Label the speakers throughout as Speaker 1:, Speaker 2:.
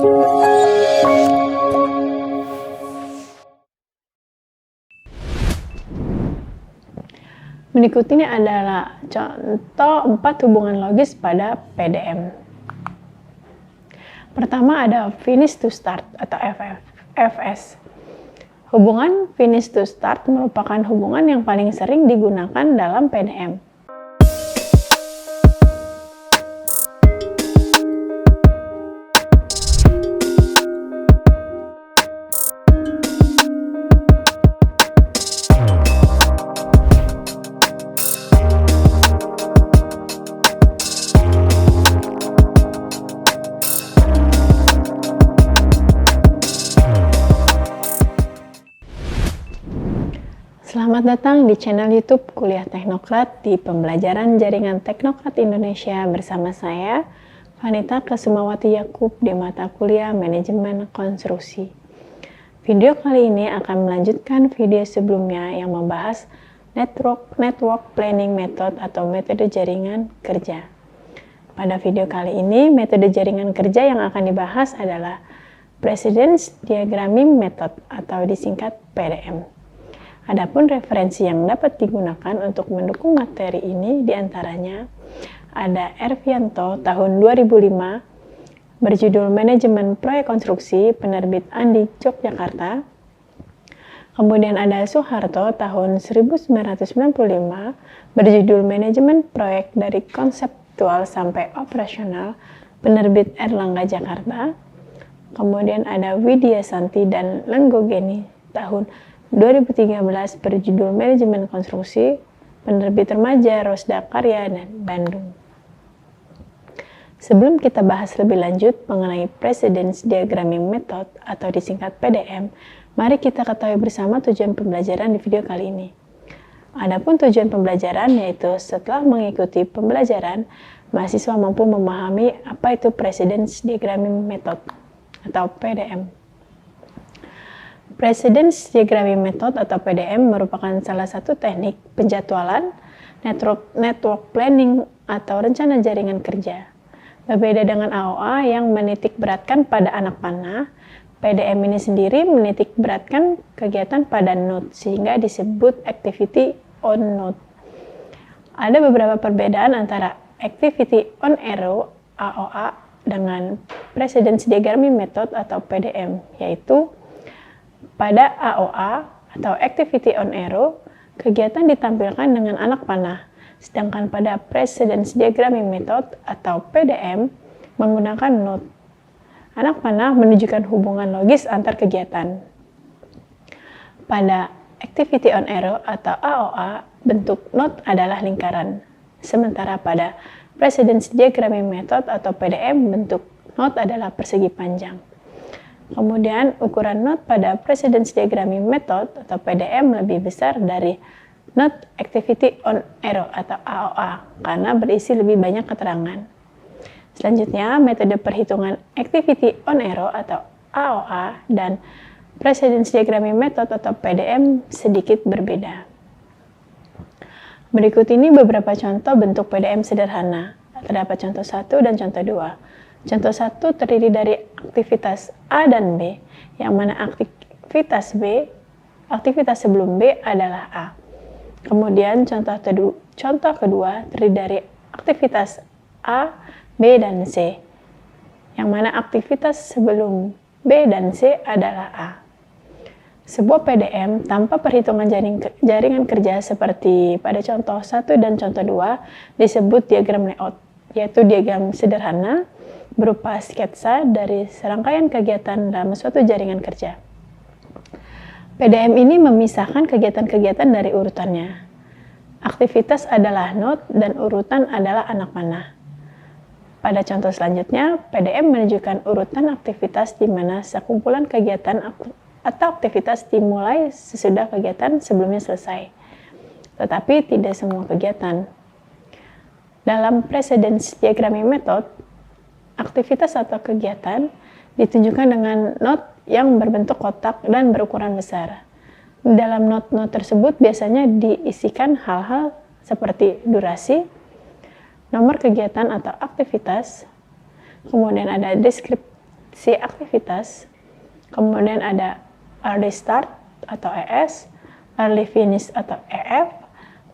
Speaker 1: Berikut ini adalah contoh 4 hubungan logis pada PDM. Pertama ada finish to start atau FS. Hubungan finish to start merupakan hubungan yang paling sering digunakan dalam PDM. Selamat datang di channel YouTube Kuliah Teknokrat di pembelajaran Jaringan Teknokrat Indonesia bersama saya, Vanita Kesumawati Yakub di mata kuliah Manajemen Konstruksi. Video kali ini akan melanjutkan video sebelumnya yang membahas Network Planning Method atau metode jaringan kerja. Pada video kali ini, metode jaringan kerja yang akan dibahas adalah Precedence Diagramming Method atau disingkat PDM. Adapun referensi yang dapat digunakan untuk mendukung materi ini diantaranya ada Ervianto tahun 2005 berjudul Manajemen Proyek Konstruksi penerbit Andi Yogyakarta. Kemudian ada Soeharto tahun 1995 berjudul Manajemen Proyek dari Konseptual sampai Operasional penerbit Erlangga Jakarta. Kemudian ada Widya Santi dan Lenggogeni tahun 2013 berjudul Manajemen Konstruksi, penerbit remaja Rosda Karya dan Bandung. Sebelum kita bahas lebih lanjut mengenai Precedence Diagramming Method atau disingkat PDM, mari kita ketahui bersama tujuan pembelajaran di video kali ini. Adapun tujuan pembelajaran yaitu setelah mengikuti pembelajaran, mahasiswa mampu memahami apa itu Precedence Diagramming Method atau PDM. Precedence Diagramming Method atau PDM merupakan salah satu teknik penjadwalan network planning atau rencana jaringan kerja. Berbeda dengan AOA yang menitik beratkan pada anak panah, PDM ini sendiri menitik beratkan kegiatan pada node sehingga disebut activity on node. Ada beberapa perbedaan antara activity on arrow AOA dengan Precedence Diagramming Method atau PDM, yaitu pada AOA atau Activity on Arrow, kegiatan ditampilkan dengan anak panah, sedangkan pada Precedence Diagramming Method atau PDM menggunakan node. Anak panah menunjukkan hubungan logis antar kegiatan. Pada Activity on Arrow atau AOA, bentuk node adalah lingkaran, sementara pada Precedence Diagramming Method atau PDM bentuk node adalah persegi panjang. Kemudian, ukuran node pada Precedence Diagramming Method atau PDM lebih besar dari node Activity on Arrow atau AOA karena berisi lebih banyak keterangan. Selanjutnya, metode perhitungan Activity on Arrow atau AOA dan Precedence Diagramming Method atau PDM sedikit berbeda. Berikut ini beberapa contoh bentuk PDM sederhana. Terdapat contoh 1 dan contoh 2. Contoh 1 terdiri dari aktivitas A dan B, yang mana aktivitas sebelum B adalah A. Kemudian contoh kedua terdiri dari aktivitas A, B, dan C, yang mana aktivitas sebelum B dan C adalah A. Sebuah PDM tanpa perhitungan jaringan kerja seperti pada contoh 1 dan contoh 2 disebut diagram layout, yaitu diagram sederhana berupa sketsa dari serangkaian kegiatan dalam suatu jaringan kerja. PDM ini memisahkan kegiatan-kegiatan dari urutannya. Aktivitas adalah node dan urutan adalah anak panah. Pada contoh selanjutnya, PDM menunjukkan urutan aktivitas di mana sekumpulan kegiatan atau aktivitas dimulai sesudah kegiatan sebelumnya selesai, tetapi tidak semua kegiatan. Dalam Precedence Diagramming Method, aktivitas atau kegiatan ditunjukkan dengan node yang berbentuk kotak dan berukuran besar. Dalam node-node tersebut biasanya diisikan hal-hal seperti durasi, nomor kegiatan atau aktivitas, kemudian ada si aktivitas, kemudian ada early start atau ES, early finish atau EF,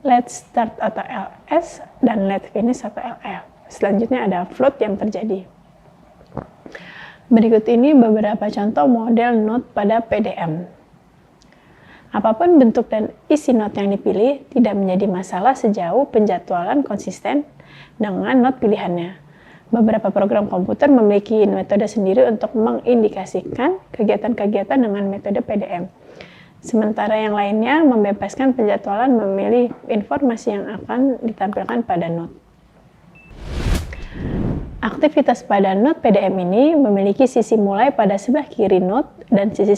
Speaker 1: late start atau LS, dan late finish atau LF. Selanjutnya ada float yang terjadi. Berikut ini beberapa contoh model note pada PDM. Apapun bentuk dan isi note yang dipilih tidak menjadi masalah sejauh penjadwalan konsisten dengan note pilihannya. Beberapa program komputer memiliki metode sendiri untuk mengindikasikan kegiatan-kegiatan dengan metode PDM. Sementara yang lainnya membebaskan penjadwalan memilih informasi yang akan ditampilkan pada note. Aktivitas pada note PDM ini memiliki sisi mulai pada sebelah kiri note dan sisi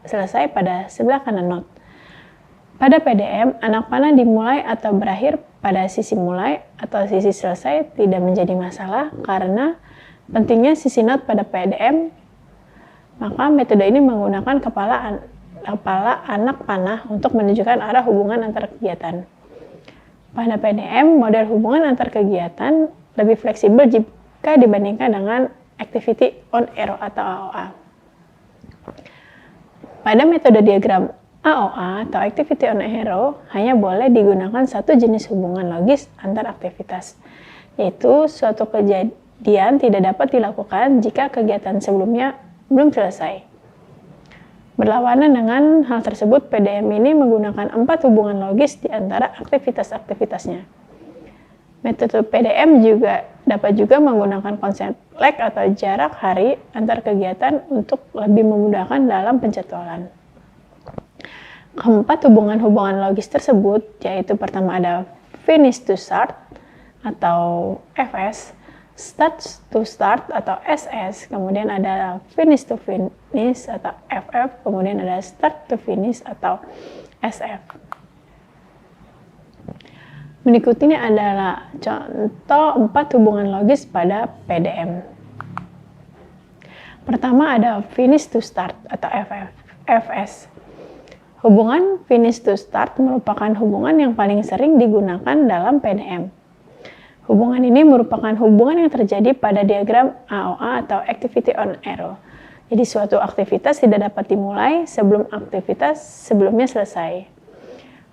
Speaker 1: selesai pada sebelah kanan note. Pada PDM, anak panah dimulai atau berakhir pada sisi mulai atau sisi selesai tidak menjadi masalah karena pentingnya sisi note pada PDM. Maka metode ini menggunakan kepala anak panah untuk menunjukkan arah hubungan antar kegiatan. Pada PDM, model hubungan antar kegiatan lebih fleksibel jika dibandingkan dengan activity on arrow atau AOA. Pada metode diagram AOA atau activity on arrow hanya boleh digunakan satu jenis hubungan logis antar aktivitas, yaitu suatu kejadian tidak dapat dilakukan jika kegiatan sebelumnya belum selesai. Berlawanan dengan hal tersebut, PDM ini menggunakan 4 hubungan logis di antara aktivitas-aktivitasnya. Metode PDM dapat juga menggunakan konsep lag atau jarak hari antar kegiatan untuk lebih memudahkan dalam penjadwalan. Keempat hubungan-hubungan logis tersebut, yaitu pertama ada finish to start atau FS, start to start atau SS, kemudian ada finish to finish atau FF, kemudian ada start to finish atau SF. Berikut ini adalah contoh 4 hubungan logis pada PDM. Pertama ada finish to start atau FS. Hubungan finish to start merupakan hubungan yang paling sering digunakan dalam PDM. Hubungan ini merupakan hubungan yang terjadi pada diagram AOA atau activity on arrow. Jadi suatu aktivitas tidak dapat dimulai sebelum aktivitas sebelumnya selesai.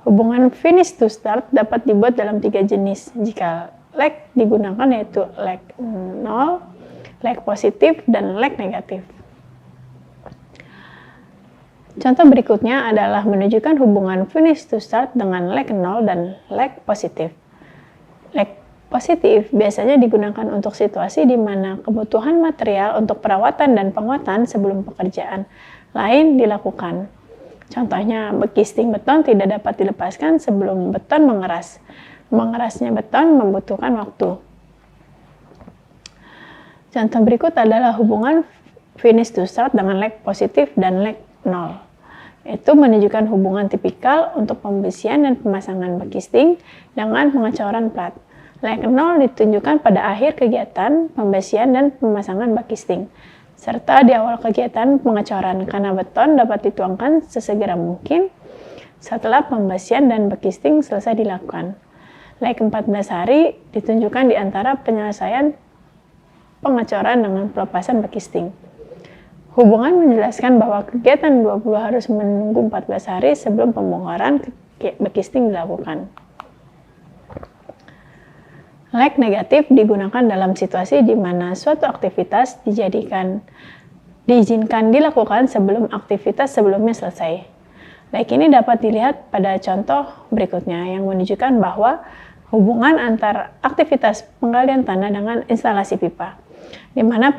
Speaker 1: Hubungan finish to start dapat dibuat dalam 3 jenis. Jika lag digunakan yaitu lag 0, lag positif, dan lag negatif. Contoh berikutnya adalah menunjukkan hubungan finish to start dengan lag 0 dan lag positif. Lag positif biasanya digunakan untuk situasi di mana kebutuhan material untuk perawatan dan penguatan sebelum pekerjaan lain dilakukan. Contohnya, bekisting beton tidak dapat dilepaskan sebelum beton mengeras. Mengerasnya beton membutuhkan waktu. Contoh berikut adalah hubungan finish to start dengan lag positif dan lag 0. Itu menunjukkan hubungan tipikal untuk pembesian dan pemasangan bekisting dengan pengecoran plat. Lag 0 ditunjukkan pada akhir kegiatan pembesian dan pemasangan bekisting, serta di awal kegiatan pengecoran karena beton dapat dituangkan sesegera mungkin setelah pembesian dan bekisting selesai dilakukan. Lag 14 hari ditunjukkan di antara penyelesaian pengecoran dengan pelepasan bekisting. Hubungan menjelaskan bahwa kegiatan 20 harus menunggu 14 hari sebelum pembongkaran bekisting dilakukan. Lag negatif digunakan dalam situasi di mana suatu aktivitas diizinkan dilakukan sebelum aktivitas sebelumnya selesai. Lag ini dapat dilihat pada contoh berikutnya yang menunjukkan bahwa hubungan antar aktivitas penggalian tanah dengan instalasi pipa, di mana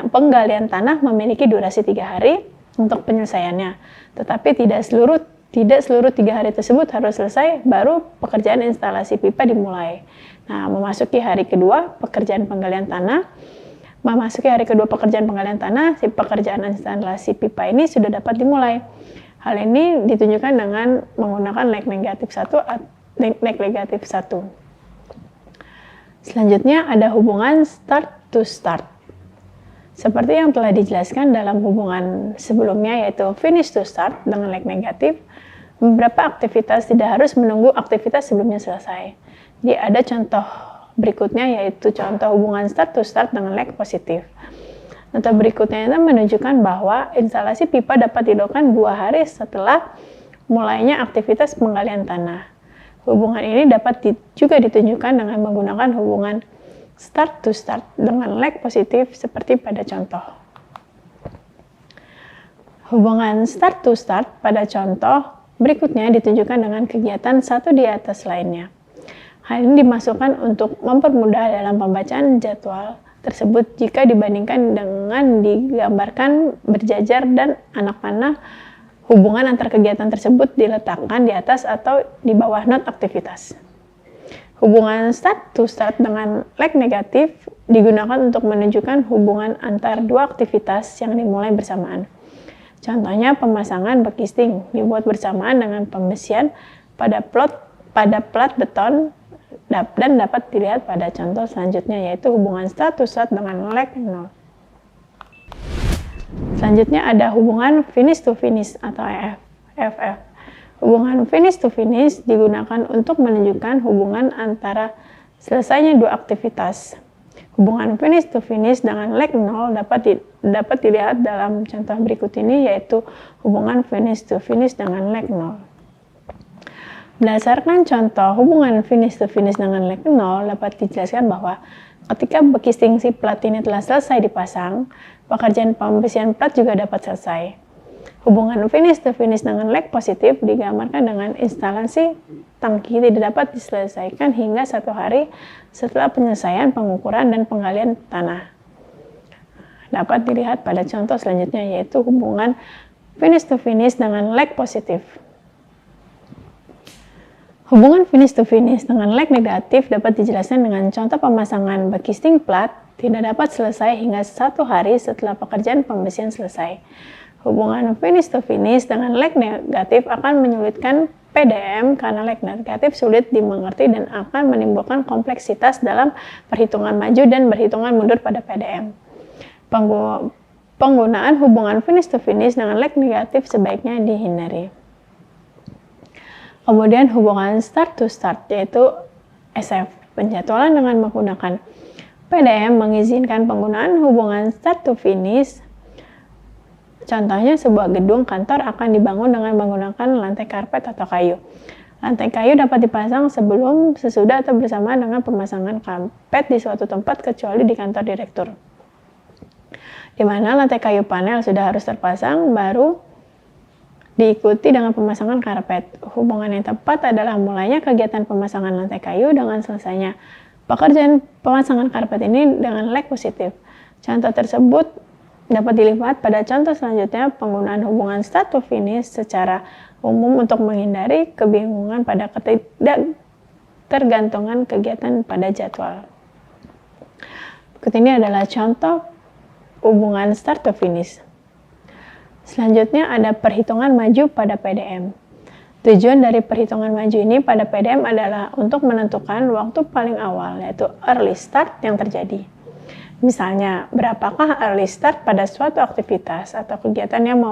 Speaker 1: penggalian tanah memiliki durasi 3 hari untuk penyelesaiannya, tetapi tidak seluruh 3 hari tersebut harus selesai, baru pekerjaan instalasi pipa dimulai. Nah, memasuki hari kedua pekerjaan penggalian tanah, si pekerjaan instalasi pipa ini sudah dapat dimulai. Hal ini ditunjukkan dengan menggunakan lag negatif 1. Selanjutnya ada hubungan start to start. Seperti yang telah dijelaskan dalam hubungan sebelumnya yaitu finish to start dengan lag negatif, beberapa aktivitas tidak harus menunggu aktivitas sebelumnya selesai. Jadi ada contoh berikutnya yaitu contoh hubungan start to start dengan lag positif. Nota berikutnya itu menunjukkan bahwa instalasi pipa dapat dilakukan 2 hari setelah mulainya aktivitas penggalian tanah. Hubungan ini dapat juga ditunjukkan dengan menggunakan hubungan start to start dengan leg positif seperti pada contoh. Hubungan start to start pada contoh berikutnya ditunjukkan dengan kegiatan satu di atas lainnya. Hal ini dimasukkan untuk mempermudah dalam pembacaan jadwal tersebut jika dibandingkan dengan digambarkan berjajar dan anak panah. Hubungan antar kegiatan tersebut diletakkan di atas atau di bawah not aktivitas. Hubungan start to start dengan leg negatif digunakan untuk menunjukkan hubungan antar dua aktivitas yang dimulai bersamaan. Contohnya pemasangan bekisting dibuat bersamaan dengan pembesian pada plat beton dan dapat dilihat pada contoh selanjutnya, yaitu hubungan start to start dengan leg 0. Selanjutnya ada hubungan finish to finish atau FF. Hubungan finish to finish digunakan untuk menunjukkan hubungan antara selesainya dua aktivitas. Hubungan finish to finish dengan leg 0 dapat dilihat dalam contoh berikut ini, yaitu hubungan finish to finish dengan leg 0. Berdasarkan contoh hubungan finish to finish dengan leg 0 dapat dijelaskan bahwa ketika bekisting si plat ini telah selesai dipasang, pekerjaan pembesian plat juga dapat selesai. Hubungan finish to finish dengan leg positif digambarkan dengan instalasi tangki tidak dapat diselesaikan hingga 1 hari setelah penyelesaian pengukuran dan penggalian tanah. Dapat dilihat pada contoh selanjutnya, yaitu hubungan finish to finish dengan leg positif. Hubungan finish to finish dengan leg negatif dapat dijelaskan dengan contoh pemasangan bekisting plat tidak dapat selesai hingga 1 hari setelah pekerjaan pembesian selesai. Hubungan finish to finish dengan leg negatif akan menyulitkan PDM karena leg negatif sulit dimengerti dan akan menimbulkan kompleksitas dalam perhitungan maju dan perhitungan mundur pada PDM. Penggunaan hubungan finish to finish dengan leg negatif sebaiknya dihindari. Kemudian hubungan start to start, yaitu SF. Penjadwalan dengan menggunakan PDM mengizinkan penggunaan hubungan start to finish. Contohnya sebuah gedung kantor akan dibangun dengan menggunakan lantai karpet atau kayu. Lantai kayu dapat dipasang sebelum, sesudah, atau bersamaan dengan pemasangan karpet di suatu tempat kecuali di kantor direktur, di mana lantai kayu panel sudah harus terpasang, baru diikuti dengan pemasangan karpet. Hubungan yang tepat adalah mulainya kegiatan pemasangan lantai kayu dengan selesainya pekerjaan pemasangan karpet ini dengan leg positif. Contoh tersebut dapat dilihat pada contoh selanjutnya. Penggunaan hubungan start to finish secara umum untuk menghindari kebingungan pada ketidaktergantungan kegiatan pada jadwal. Berikut ini adalah contoh hubungan start to finish. Selanjutnya ada perhitungan maju pada PDM. Tujuan dari perhitungan maju ini pada PDM adalah untuk menentukan waktu paling awal, yaitu early start yang terjadi. Misalnya, berapakah early start pada suatu aktivitas atau kegiatan yang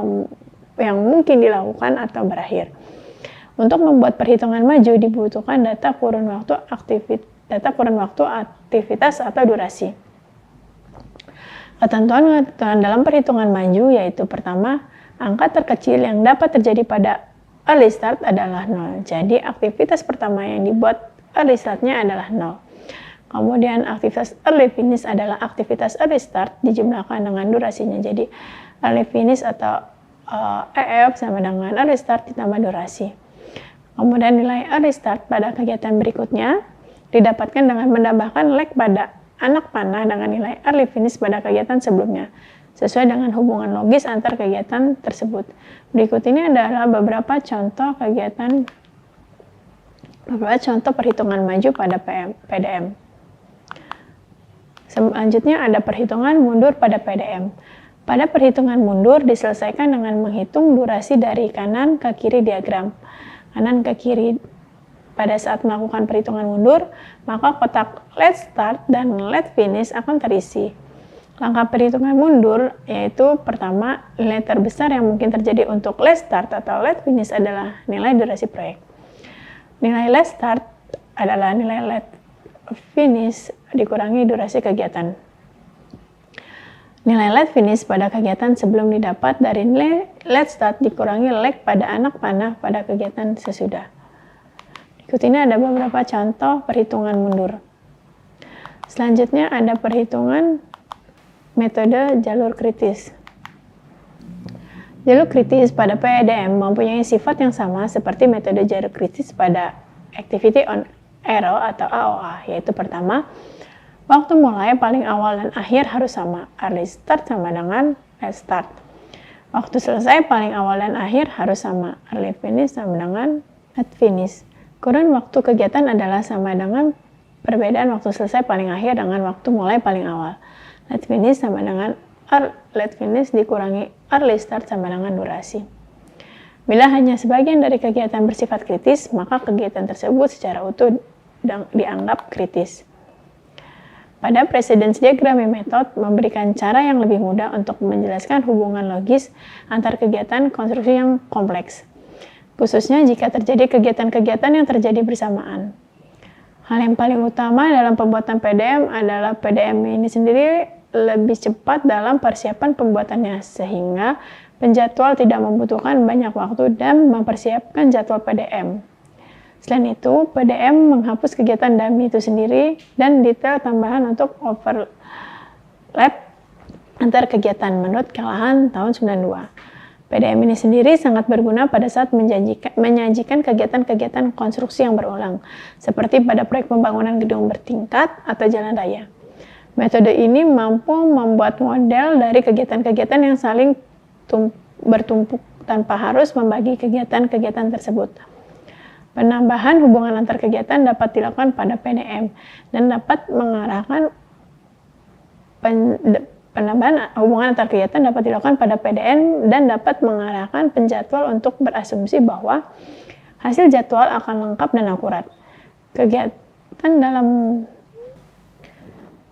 Speaker 1: mungkin dilakukan atau berakhir. Untuk membuat perhitungan maju dibutuhkan data kurun waktu aktivitas atau durasi. Ketentuan dalam perhitungan maju yaitu pertama, angka terkecil yang dapat terjadi pada early start adalah 0. Jadi aktivitas pertama yang dibuat early startnya adalah 0. Kemudian aktivitas early finish adalah aktivitas early start dijumlahkan dengan durasinya. Jadi early finish atau EF sama dengan early start ditambah durasi. Kemudian nilai early start pada kegiatan berikutnya didapatkan dengan menambahkan leg pada anak panah dengan nilai early finish pada kegiatan sebelumnya, sesuai dengan hubungan logis antar kegiatan tersebut. Berikut ini adalah beberapa contoh perhitungan maju pada PDM. Selanjutnya ada perhitungan mundur pada PDM. Pada perhitungan mundur diselesaikan dengan menghitung durasi dari kanan ke kiri diagram. Kanan ke kiri. Pada saat melakukan perhitungan mundur, maka kotak let's start dan let's finish akan terisi. Langkah perhitungan mundur yaitu pertama, nilai terbesar yang mungkin terjadi untuk let's start atau let's finish adalah nilai durasi proyek. Nilai let's start adalah nilai let's finish dikurangi durasi kegiatan. Nilai let finish pada kegiatan sebelum didapat dari nilai let start dikurangi lag pada anak panah pada kegiatan sesudah. Berikut ini ada beberapa contoh perhitungan mundur. Selanjutnya ada perhitungan metode jalur kritis. Jalur kritis pada PDM mempunyai sifat yang sama seperti metode jalur kritis pada activity on arrow atau AOA, yaitu pertama, waktu mulai paling awal dan akhir harus sama. Early start sama dengan late start. Waktu selesai paling awal dan akhir harus sama. Early finish sama dengan late finish. Kurun waktu kegiatan adalah sama dengan perbedaan waktu selesai paling akhir dengan waktu mulai paling awal. Late finish sama dengan late finish dikurangi early start sama dengan durasi. Bila hanya sebagian dari kegiatan bersifat kritis, maka kegiatan tersebut secara utuh dianggap kritis. Pada precedence diagramming method memberikan cara yang lebih mudah untuk menjelaskan hubungan logis antar kegiatan konstruksi yang kompleks, khususnya jika terjadi kegiatan-kegiatan yang terjadi bersamaan. Hal yang paling utama dalam pembuatan PDM adalah PDM ini sendiri lebih cepat dalam persiapan pembuatannya, sehingga penjadwal tidak membutuhkan banyak waktu dan mempersiapkan jadwal PDM. Selain itu, PDM menghapus kegiatan dummy itu sendiri dan detail tambahan untuk overlap antar kegiatan menurut Callahan tahun 92. PDM ini sendiri sangat berguna pada saat menyajikan kegiatan-kegiatan konstruksi yang berulang, seperti pada proyek pembangunan gedung bertingkat atau jalan raya. Metode ini mampu membuat model dari kegiatan-kegiatan yang saling bertumpuk tanpa harus membagi kegiatan-kegiatan tersebut. Penambahan hubungan antar kegiatan dapat dilakukan pada PDM dan dapat mengarahkan penambahan hubungan antar kegiatan dapat dilakukan pada PDM dan dapat mengarahkan penjadwal untuk berasumsi bahwa hasil jadwal akan lengkap dan akurat.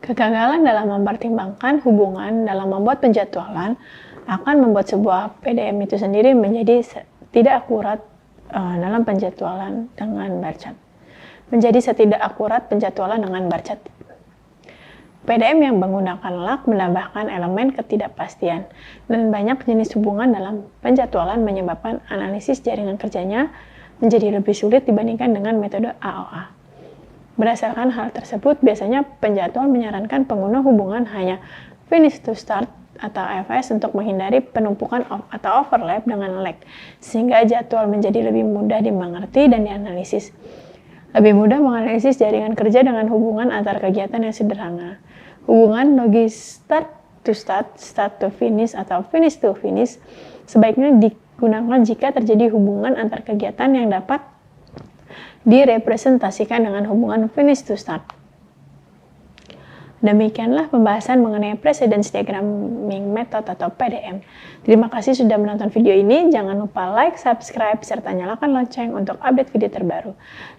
Speaker 1: Kegagalan dalam mempertimbangkan hubungan dalam membuat penjadwalan akan membuat sebuah PDM itu sendiri menjadi tidak akurat dalam penjadwalan dengan bar chart. Menjadi setidak akurat penjadwalan dengan bar chart. PDM yang menggunakan lag menambahkan elemen ketidakpastian dan banyak jenis hubungan dalam penjadwalan menyebabkan analisis jaringan kerjanya menjadi lebih sulit dibandingkan dengan metode AOA. Berdasarkan hal tersebut, biasanya penjadwal menyarankan pengguna hubungan hanya finish to start atau FS untuk menghindari penumpukan atau overlap dengan lag, sehingga jadwal menjadi lebih mudah dimengerti dan dianalisis. Lebih mudah menganalisis jaringan kerja dengan hubungan antar kegiatan yang sederhana. Hubungan logis start to start, start to finish, atau finish to finish sebaiknya digunakan jika terjadi hubungan antar kegiatan yang dapat direpresentasikan dengan hubungan finish to start. Demikianlah pembahasan mengenai precedence diagramming method atau PDM. Terima kasih sudah menonton video ini. Jangan lupa like, subscribe, serta nyalakan lonceng untuk update video terbaru.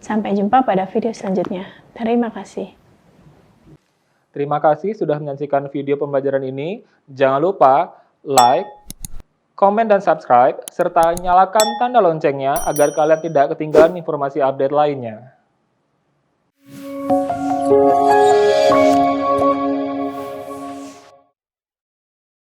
Speaker 1: Sampai jumpa pada video selanjutnya. Terima kasih.
Speaker 2: Terima kasih sudah menyaksikan video pembelajaran ini. Jangan lupa like, komen dan subscribe, serta nyalakan tanda loncengnya agar kalian tidak ketinggalan informasi update lainnya.